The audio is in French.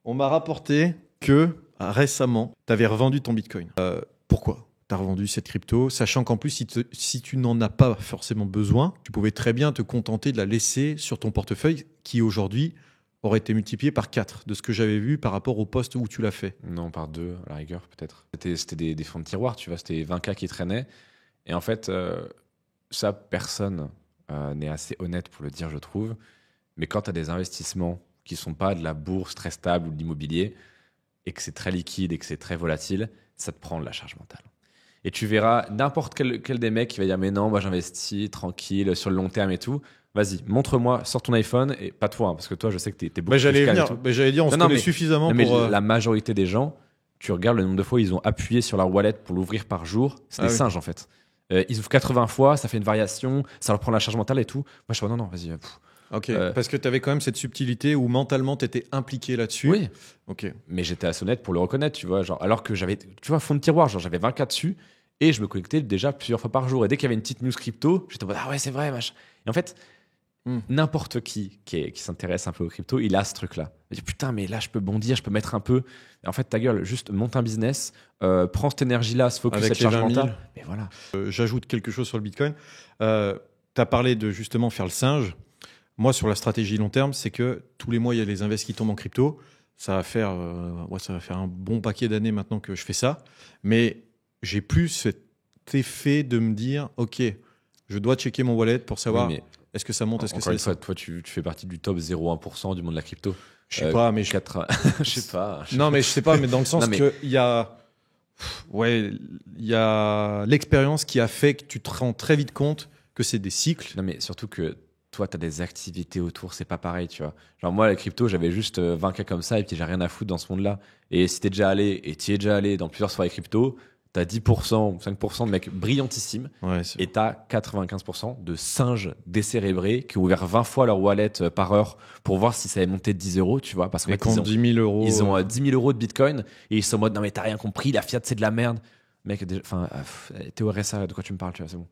On m'a rapporté que récemment, tu avais revendu ton Bitcoin. Pourquoi tu as revendu cette crypto, sachant qu'en plus, si tu n'en as pas forcément besoin, tu pouvais très bien te contenter de la laisser sur ton portefeuille qui aujourd'hui aurait été multiplié par 4 de ce que j'avais vu par rapport au poste où tu l'as fait. Non, par 2 à la rigueur peut-être. C'était des fonds de tiroir, tu vois, c'était 20K qui traînaient. Et en fait, ça, personne n'est assez honnête pour le dire, je trouve. Mais quand tu as des investissements qui ne sont pas de la bourse très stable ou de l'immobilier, et que c'est très liquide et que c'est très volatile, ça te prend de la charge mentale. Et tu verras n'importe quel des mecs qui va dire mais non, moi j'investis tranquille sur le long terme et tout. Vas-y, montre-moi, sors ton iPhone et pas toi, hein, parce que toi je sais que t'es beaucoup j'allais plus calme venir, et tout. j'allais dire on se connaît suffisamment mais pour... la majorité des gens, tu regardes le nombre de fois ils ont appuyé sur leur wallet pour l'ouvrir par jour, c'est des singes en fait. Ils ouvrent 80 fois, ça fait une variation, ça leur prend la charge mentale et tout. Moi je suis non, vas-y. Ok, parce que tu avais quand même cette subtilité où mentalement tu étais impliqué là-dessus. Oui. Ok. Mais j'étais assez honnête pour le reconnaître, tu vois. Genre, alors que j'avais, tu vois, fond de tiroir, genre j'avais 24 dessus et je me connectais déjà plusieurs fois par jour. Et dès qu'il y avait une petite news crypto, j'étais en mode, ah ouais, c'est vrai, machin. Et en fait, n'importe qui s'intéresse un peu aux crypto, il a ce truc-là. Il dit, putain, mais là, je peux bondir, je peux mettre un peu. Et en fait, ta gueule, juste monte un business, prends cette énergie-là, se focus avec cette charge 20 000. mentale. Et voilà. J'ajoute quelque chose sur le Bitcoin. Tu as parlé de justement faire le singe. Moi, sur la stratégie long terme, c'est que tous les mois, il y a les invests qui tombent en crypto. Ça va faire un bon paquet d'années maintenant que je fais ça. Mais j'ai plus cet effet de me dire, OK, je dois checker mon wallet pour savoir est-ce que ça monte, est-ce que ça descend. Toi, tu fais partie du top 0,1% du monde de la crypto. Je sais pas, mais je sais pas. Non, mais je sais pas, mais dans le sens qu'il y a... Ouais, il y a l'expérience qui a fait que tu te rends très vite compte que c'est des cycles. Non, mais surtout que toi, tu as des activités autour, c'est pas pareil, tu vois. Genre, moi, la crypto, j'avais juste 20K comme ça et puis j'ai rien à foutre dans ce monde-là. Et si t'es déjà allé et t'y es déjà allé dans plusieurs soirées crypto, t'as 10% ou 5% de mecs brillantissimes et t'as 95% de singes décérébrés qui ont ouvert 20 fois leur wallet par heure pour voir si ça avait monté de 10 euros, tu vois. Parce qu'en fait, 10 000 euros. Ils ont 10 000 euros de Bitcoin et ils sont en mode non, mais t'as rien compris, la fiat, c'est de la merde. Mec, t'es au RSA, de quoi tu me parles, tu vois, c'est bon.